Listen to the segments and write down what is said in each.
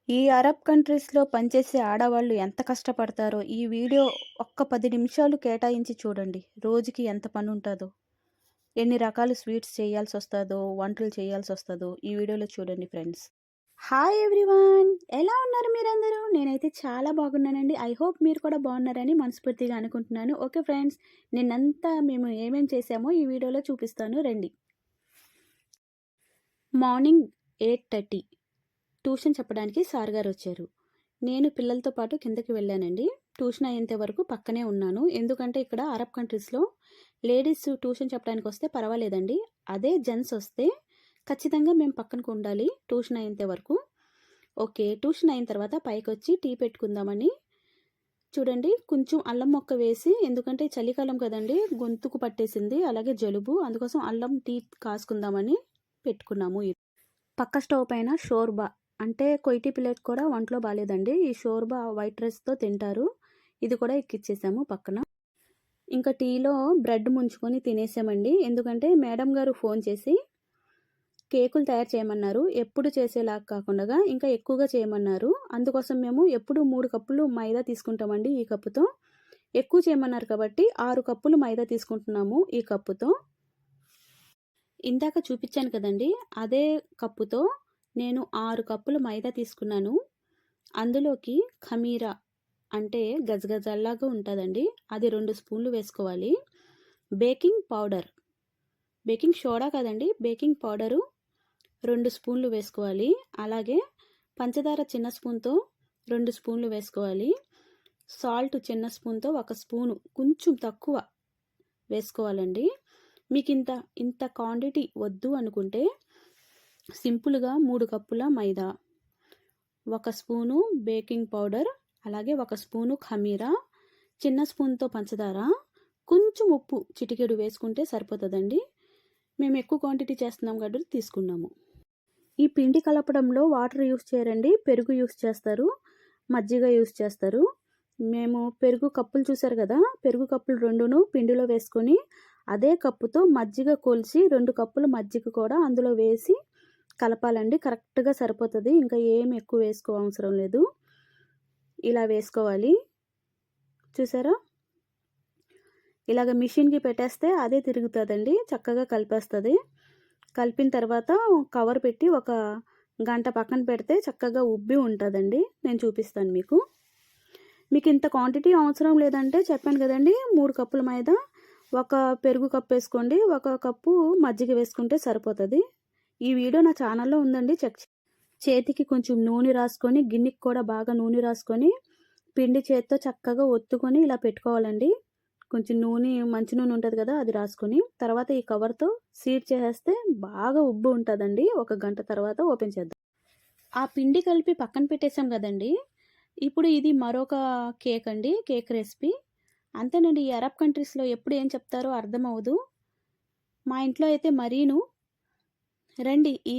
ఈ అరబ్ కంట్రీస్‌లో పనిచేసే ఆడవాళ్ళు ఎంత కష్టపడతారో ఈ వీడియో ఒక్క 10 నిమిషాలు కేటాయించి చూడండి. రోజుకి ఎంత పనుంటాదో, ఎన్ని రకాల స్వీట్స్ చేయాల్సొస్తాదో, వంటలు చేయాల్సొస్తదో ఈ వీడియోలో చూడండి ఫ్రెండ్స్. Hi everyone! ఎలా ఉన్నారు మీరందరూ? నేనైతే చాలా బాగున్నానండి. ఐ హోప్ మీరు కూడా బాగున్నారని మనస్ఫూర్తిగా అనుకుంటున్నాను. ఓకే ఫ్రెండ్స్, నిన్నంతా మేము ఏమేం చేశామో ఈ వీడియోలో చూపిస్తాను రండి. మార్నింగ్ 8:30 ట్యూషన్ చెప్పడానికి సార్ గారు వచ్చారు. నేను పిల్లలతో పాటు కిందకి వెళ్ళానండి. ట్యూషన్ అయ్యేంత వరకు పక్కనే ఉన్నాను. ఎందుకంటే ఇక్కడ అరబ్ కంట్రీస్‌లో లేడీస్ ట్యూషన్ చెప్పడానికి వస్తే పర్వాలేదండి. అదే జెంట్స్ వస్తే ఖచ్చితంగా మేము పక్కనకు ఉండాలి ట్యూషన్ అయ్యేంత వరకు. ఓకే. ట్యూషన్ అయిన తర్వాత పైకొచ్చి టీ పెట్టుకుందామని చూడండి కొంచెం అల్లం మొక్క వేసి, ఎందుకంటే చలికాలం కదండీ గొంతుకు పట్టేసింది. అలాగే జలుబు. అందుకోసం అల్లం టీ కాసుకుందామని పెట్టుకున్నాము. పక్క స్టవ్ పైన షోర్బా అంటే కొయిటీ ప్లేట్ కూడా ఒంట్లో బాలేదండి. ఈ షోర్బా వైట్ రైస్‌తో తింటారు. ఇది కూడా ఎక్కిచ్చేసాము పక్కన. ఇంకా టీలో బ్రెడ్ ముంచుకొని తినేసామండి. ఎందుకంటే మేడం గారు ఫోన్ చేసి కేకులు తయారు చేయమన్నారు. ఎప్పుడు చేసేలాగా కాకుండా ఇంకా ఎక్కువగా చేయమన్నారు. అందుకోసం మేము ఎప్పుడు 3 కప్పులు మైదా తీసుకుంటామండి ఈ కప్పుతో. ఎక్కువ చేయమన్నారు కాబట్టి 6 కప్పులు మైదా తీసుకుంటున్నాము ఈ కప్పుతో. ఇందాక చూపించాను కదండీ! అదే కప్పుతో నేను 6 కప్పులు మైదా తీసుకున్నాను. అందులోకి ఖమీరా అంటే గజగజల్లాగా ఉంటుందండి. అది 2 స్పూన్లు వేసుకోవాలి. బేకింగ్ పౌడర్, బేకింగ్ సోడా కాదండి, బేకింగ్ పౌడరు 2 స్పూన్లు వేసుకోవాలి. అలాగే పంచదార చిన్న స్పూన్‌తో 2 స్పూన్లు వేసుకోవాలి. సాల్ట్ చిన్న స్పూన్‌తో 1 స్పూను కొంచెం తక్కువ వేసుకోవాలండి. మీకు ఇంత క్వాంటిటీ వద్దు అనుకుంటే సింపుల్‌గా 3 కప్పుల మైదా, 1 స్పూను బేకింగ్ పౌడర్, అలాగే 1 స్పూను ఖమీరా, చిన్న స్పూన్‌తో పంచదార, కొంచెం ఉప్పు చిటికెడు వేసుకుంటే సరిపోతుందండి. మేము ఎక్కువ క్వాంటిటీ చేస్తున్నాం కాబట్టి తీసుకున్నాము. ఈ పిండి కలపడంలో వాటర్ యూస్ చేయరండి, పెరుగు యూస్ చేస్తారు, మజ్జిగ యూస్ చేస్తారు. మేము పెరుగు కప్పులు చూసారు కదా, పెరుగు కప్పులు 2ను పిండిలో వేసుకొని అదే కప్పుతో మజ్జిగ కొలిచి 2 కప్పుల మజ్జిగ కూడా అందులో వేసి కలపాలండి. కరెక్ట్‌గా సరిపోతుంది. ఇంకా ఏమి ఎక్కువ వేసుకోవసరం లేదు. ఇలా వేసుకోవాలి. చూసారా? ఇలాగ మిషన్‌కి పెట్టేస్తే అదే తిరుగుతుందండి. చక్కగా కలిపేస్తుంది. కలిపిన తర్వాత కవర్ పెట్టి ఒక గంట పక్కన పెడితే చక్కగా ఉబ్బి ఉంటుందండి. నేను చూపిస్తాను మీకు. మీకు ఇంత క్వాంటిటీ అవసరం లేదంటే చెప్పాను కదండి, 3 కప్పుల మైదా, 1 పెరుగు కప్పు వేసుకోండి, 1 కప్పు మజ్జిగ వేసుకుంటే సరిపోతుంది. ఈ వీడియో నా ఛానల్లో ఉందండి, చేతికి కొంచెం నూనె రాసుకొని, గిన్నెకి కూడా బాగా నూనె రాసుకొని పిండి చేత్తో చక్కగా ఒత్తుకొని ఇలా పెట్టుకోవాలండి. కొంచెం నూనె, మంచి నూనె ఉంటుంది కదా, అది రాసుకొని తర్వాత ఈ కవర్తో సీల్ చేసేస్తే బాగా ఉబ్బు ఉంటుందండి. 1 గంట తర్వాత ఓపెన్ చేద్దాం. ఆ పిండి కలిపి పక్కన పెట్టేసాం కదండి. ఇప్పుడు ఇది మరొక కేక్ అండి, కేక్ రెసిపీ. అంతేనండి. ఈ అరబ్ కంట్రీస్‌లో ఎప్పుడు ఏం చెప్తారో అర్థమవ్వదు. మా ఇంట్లో అయితే మరీను. రండి, ఈ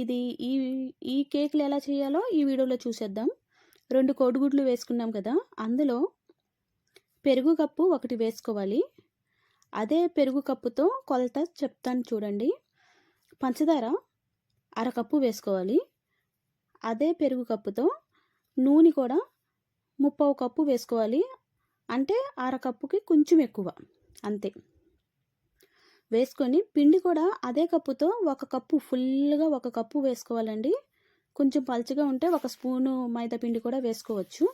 ఈ కేకులు ఎలా చేయాలో ఈ వీడియోలో చూసేద్దాం. 2 కోడిగుడ్లు వేసుకున్నాం కదా, అందులో పెరుగు కప్పు 1 వేసుకోవాలి. అదే పెరుగు కప్పుతో కొలత చెప్తాను చూడండి. పంచదార అరకప్పు వేసుకోవాలి. అదే పెరుగు కప్పుతో నూనె కూడా 3/4 కప్పు వేసుకోవాలి. అంటే అరకప్పుకి కొంచెం ఎక్కువ, అంతే. వేసుకొని పిండి కూడా అదే కప్పుతో 1 కప్పు, ఫుల్గా 1 కప్పు వేసుకోవాలండి. కొంచెం పలుచగా ఉంటే 1 స్పూను మైదా పిండి కూడా వేసుకోవచ్చు.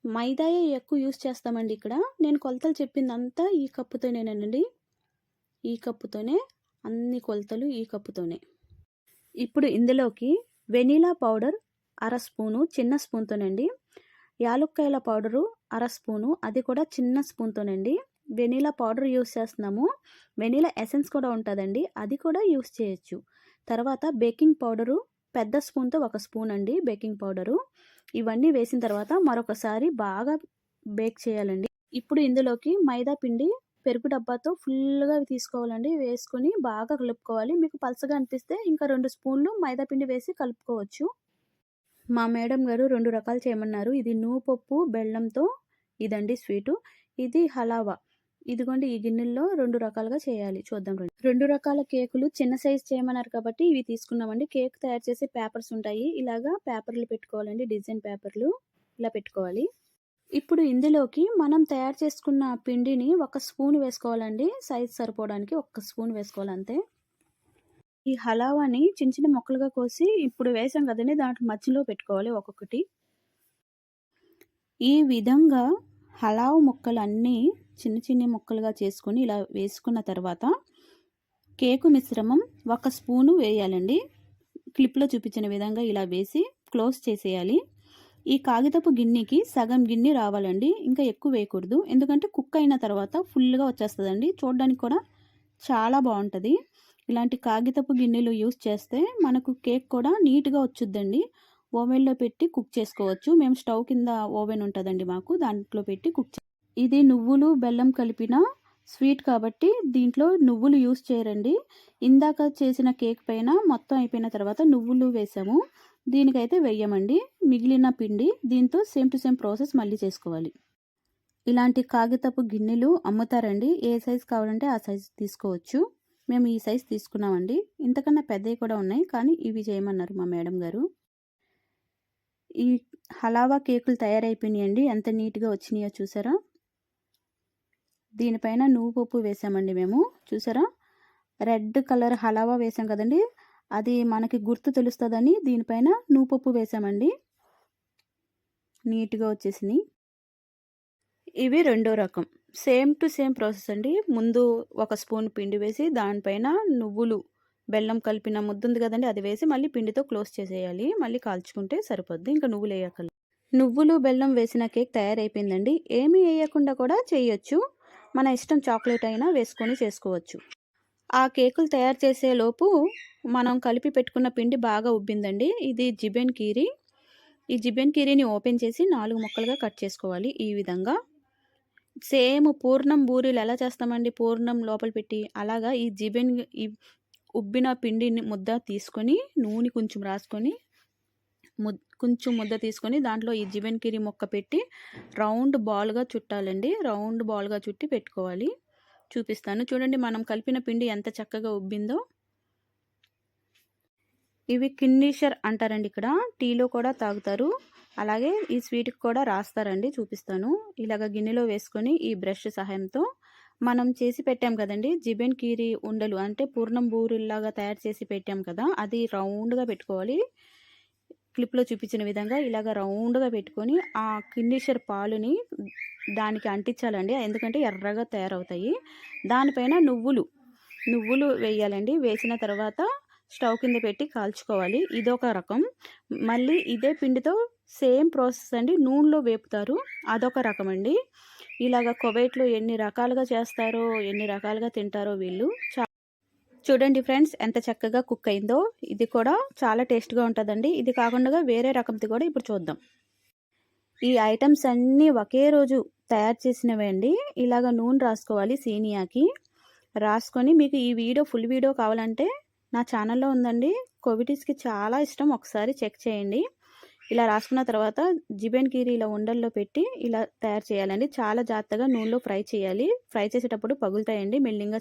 మైదాయే ఎక్కువ యూస్ చేస్తామండి ఇక్కడ. నేను కొలతలు చెప్పిందంతా ఈ కప్పుతోనేనండి. ఈ కప్పుతోనే అన్ని కొలతలు, ఈ కప్పుతోనే. ఇప్పుడు ఇందులోకి వెనిలా పౌడర్ అర స్పూను, చిన్న స్పూన్తోనండి. యాలుక్కాయల పౌడరు అర స్పూను, అది కూడా చిన్న స్పూన్తోనండి. వెనిలా పౌడర్ యూస్ చేస్తున్నాము. వెనిలా ఎసెన్స్ కూడా ఉంటుందండి, అది కూడా యూస్ చేయొచ్చు. తర్వాత బేకింగ్ పౌడరు పెద్ద స్పూన్తో 1 స్పూన్ అండి బేకింగ్ పౌడరు. ఇవన్నీ వేసిన తర్వాత మరొకసారి బాగా బేక్ చేయాలండి. ఇప్పుడు ఇందులోకి మైదా పిండి పెరుగు డబ్బాతో ఫుల్గా తీసుకోవాలండి. వేసుకొని బాగా కలుపుకోవాలి. మీకు పలసగా అనిపిస్తే ఇంకా 2 స్పూన్లు మైదా పిండి వేసి కలుపుకోవచ్చు. మా మేడం గారు 2 రకాలు చేయమన్నారు. ఇది నువ్వుపప్పు బెల్లంతో ఇదండి స్వీటు. ఇది హలావా. ఇదిగోండి ఈ గిన్నెల్లో 2 రకాలుగా చేయాలి. చూద్దాం రండి. 2 రకాల కేకులు చిన్న సైజ్ చేయమన్నారు కాబట్టి ఇవి తీసుకున్నామండి. కేక్ తయారు చేసే పేపర్స్ ఉంటాయి. ఇలాగా పేపర్‌లు పెట్టుకోవాలండి. డిజైన్ పేపర్‌లు ఇలా పెట్టుకోవాలి. ఇప్పుడు ఇందులోకి మనం తయారు చేసుకున్న పిండిని ఒక స్పూన్ వేసుకోవాలండి. సైజ్ సరిపోవడానికి ఒక్క స్పూన్ వేసుకోవాలి అంతే. ఈ హలావాని చిన్న చిన్న ముక్కలుగా కోసి ఇప్పుడు వేసాం కదండీ! దాంట్లో మధ్యలో పెట్టుకోవాలి ఒక్కొక్కటి. ఈ విధంగా హలావ్ ముక్కలన్నీ చిన్న చిన్న ముక్కలుగా చేసుకొని ఇలా వేసుకున్న తర్వాత కేకు మిశ్రమం ఒక స్పూను వేయాలండి. క్లిప్‌లో చూపించిన విధంగా ఇలా వేసి క్లోజ్ చేసేయాలి. ఈ కాగితపు గిన్నెకి సగం గిన్నె రావాలండి. ఇంకా ఎక్కువ వేయకూడదు. ఎందుకంటే కుక్ అయిన తర్వాత ఫుల్‌గా వచ్చేస్తదండి. చూడడానికి కూడా చాలా బావుంటది. ఇలాంటి కాగితపు గిన్నెలు యూజ్ చేస్తే మనకు కేక్ కూడా నీట్‌గా వచ్చుద్దండి. ఓవెన్‌లో పెట్టి కుక్ చేసుకోవచ్చు. మేము స్టవ్ కింద ఓవెన్ ఉంటదండి మాకు. దాంట్లో పెట్టి ఇది నువ్వులు, బెల్లం కలిపిన స్వీట్ కాబట్టి దీంట్లో నువ్వులు యూజ్ చేయరండి. ఇందాక చేసిన కేక్ పైన మొత్తం అయిపోయిన తర్వాత నువ్వులు వేసాము. దీనికైతే వెయ్యమండి. మిగిలిన పిండి దీంతో సేమ్ టు సేమ్ ప్రాసెస్ మళ్ళీ చేసుకోవాలి. ఇలాంటి కాగితపు గిన్నెలు అమ్ముతారండి. ఏ సైజ్ కావాలంటే ఆ సైజ్ తీసుకోవచ్చు. మేము ఈ సైజ్ తీసుకున్నామండి. ఇంతకన్నా పెద్దవి కూడా ఉన్నాయి. కానీ ఇవి చేయమన్నారు మా మేడం గారు. ఈ హలావా కేకులు తయారైపోయినాయండి. ఎంత నీట్‌గా వచ్చినాయో చూసారా? దీనిపైన నువ్వు పప్పు వేసామండి మేము. చూసారా? రెడ్ కలర్ హలావా వేసాం కదండీ! అది మనకి గుర్తు తెలుస్తదని దీనిపైన నువ్వు పప్పు వేసామండి. నీట్‌గా వచ్చేసినాయి. ఇవి రెండో రకం. సేమ్ టు సేమ్ ప్రాసెస్ అండి. ముందు ఒక స్పూన్ పిండి వేసి దానిపైన నువ్వులు, బెల్లం కలిపిన ముద్దుంది కదండీ! అది వేసి మళ్ళీ పిండితో క్లోజ్ చేసేయాలి. మళ్ళీ కాల్చుకుంటే సరిపోద్ది. ఇంకా నువ్వులేయక్కర్లేదు. నువ్వులు, బెల్లం వేసిన కేక్ తయారైపోయిందండి. ఏమీ ఎయకుండా కూడా చేయొచ్చు. మన ఇష్టం చాక్లెట్ అయినా వేసుకొని చేసుకోవచ్చు. ఆ కేకులు తయారు చేసేలోపు మనం కలిపి పెట్టుకున్న పిండి బాగా ఉబ్బిందండి. ఇది జిబెన్ కీరీ. ఈ జిబెన్ కీరీని ఓపెన్ చేసి 4 ముక్కలుగా కట్ చేసుకోవాలి ఈ విధంగా. సేమ్ పూర్ణం బూరీలు ఎలా చేస్తామండి పూర్ణం లోపల పెట్టి, అలాగా ఈ ఉబ్బిన పిండిని ముద్ద తీసుకొని నూనె కొంచెం రాసుకొని కొంచెం ముద్ద తీసుకొని దాంట్లో ఈ జిబెన్ కీరీ ముక్క పెట్టి రౌండ్ బాల్గా చుట్టాలండి. రౌండ్ బాల్గా చుట్టి పెట్టుకోవాలి. చూపిస్తాను చూడండి. మనం కలిపిన పిండి ఎంత చక్కగా ఉబ్బిందో. ఇవి కిన్నీషర్ అంటారండి. ఇక్కడ టీలో కూడా తాగుతారు. అలాగే ఈ స్వీట్కి కూడా రాస్తారండి. చూపిస్తాను. ఇలాగ గిన్నెలో వేసుకొని ఈ బ్రష్ సహాయంతో మనం చేసి పెట్టాం కదండి జిబెన్ కీరీ ఉండలు, అంటే పూర్ణం బూరెల్లాగా తయారు చేసి పెట్టాం కదా, అది రౌండ్గా పెట్టుకోవాలి. క్లిప్లో చూపించిన విధంగా ఇలాగ రౌండ్గా పెట్టుకొని ఆ కిన్నీషర్ పాలుని దానికి అంటించాలండి. ఎందుకంటే ఎర్రగా తయారవుతాయి. దానిపైన నువ్వులు వేయాలండి. వేసిన తర్వాత స్టవ్ కింద పెట్టి కాల్చుకోవాలి. ఇదొక రకం. మళ్ళీ ఇదే పిండితో సేమ్ ప్రాసెస్ అండి. నూనెలో వేపుతారు. అదొక రకం అండి. ఇలాగ కువైట్లో ఎన్ని రకాలుగా చేస్తారో, ఎన్ని రకాలుగా తింటారో వీళ్ళు. చూడండి ఫ్రెండ్స్ ఎంత చక్కగా కుక్ అయిందో. ఇది కూడా చాలా టేస్ట్గా ఉంటుందండి. ఇది కాకుండా వేరే రకంది కూడా ఇప్పుడు చూద్దాం. ఈ ఐటమ్స్ అన్నీ ఒకే రోజు తయారు చేసినవే అండి. ఇలాగ నూనె రాసుకోవాలి సేమియాకి. రాసుకొని మీకు ఈ ఫుల్ వీడియో కావాలంటే నా ఛానల్లో ఉందండి. కోవిటీస్కి చాలా ఇష్టం, ఒకసారి చెక్ చేయండి. ఇలా రాసుకున్న తర్వాత జిబెన్ కీరీ ఇలా ఉండల్లో పెట్టి ఇలా తయారు చేయాలండి. చాలా జాగ్రత్తగా నూనెలో ఫ్రై చేయాలి. ఫ్రై చేసేటప్పుడు పగులుతాయండి. మెల్లింగా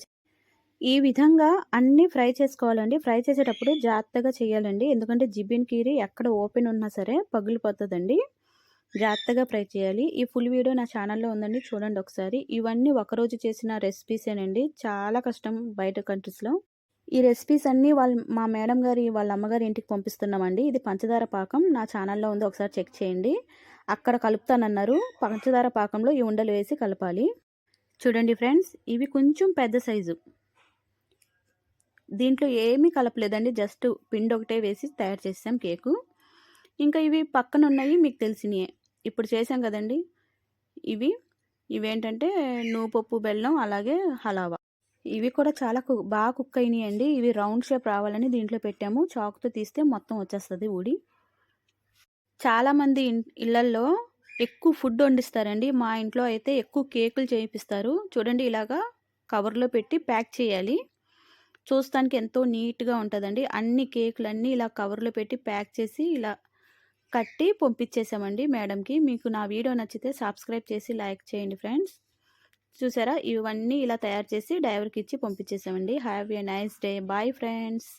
ఈ విధంగా అన్నీ ఫ్రై చేసుకోవాలండి. ఫ్రై చేసేటప్పుడు జాగ్రత్తగా చేయాలండి. ఎందుకంటే జిబెన్ కీరీ ఎక్కడ ఓపెన్ ఉన్నా సరే పగిలిపోతుందండి. జాగ్రత్తగా ఫ్రై చేయాలి. ఈ ఫుల్ వీడియో నా ఛానల్లో ఉందండి. చూడండి ఒకసారి. ఇవన్నీ ఒకరోజు చేసిన రెసిపీసేనండి. చాలా కష్టం బయట కంట్రీస్లో. ఈ రెసిపీస్ అన్నీ మా మేడం గారి వాళ్ళ అమ్మగారి ఇంటికి పంపిస్తున్నామండి. ఇది పంచదార పాకం నా ఛానల్లో ఉంది, ఒకసారి చెక్ చేయండి. అక్కడ కలుపుతానన్నారు. పంచదార పాకంలో ఈ ఉండలు వేసి కలపాలి. చూడండి ఫ్రెండ్స్, ఇవి కొంచెం పెద్ద సైజు. దీంట్లో ఏమీ కలపలేదండి. జస్ట్ పిండి ఒకటే వేసి తయారు చేసాం కేకు. ఇంకా ఇవి పక్కన ఉన్నాయి మీకు తెలిసినయే. ఇప్పుడు చేసాం కదండి ఇవేంటంటే నువ్వుపప్పు, బెల్లం, అలాగే హలావా. ఇవి కూడా చాలా బాగా కుక్ అయినాయండి. ఇవి రౌండ్ షేప్ రావాలని దీంట్లో పెట్టాము. చాకుతో తీస్తే మొత్తం వచ్చేస్తుంది ఊడి. చాలామంది ఇళ్లల్లో ఎక్కువ ఫుడ్ వండిస్తారండి. మా ఇంట్లో అయితే ఎక్కువ కేకులు చేయిస్తారు. చూడండి ఇలాగా కవర్లో పెట్టి ప్యాక్ చేయాలి. చూస్తానికి ఎంతో నీట్గా ఉంటుందండి. అన్ని కేకులన్నీ ఇలా కవర్లో పెట్టి ప్యాక్ చేసి ఇలా కట్టి పంపించేసామండి మేడంకి. మీకు నా వీడియో నచ్చితే సబ్స్క్రైబ్ చేసి లైక్ చేయండి ఫ్రెండ్స్. చూసారా? ఇవన్నీ ఇలా తయారు చేసి డ్రైవర్‌కి ఇచ్చి పంపించేసామండి. Have a nice day. Bye friends.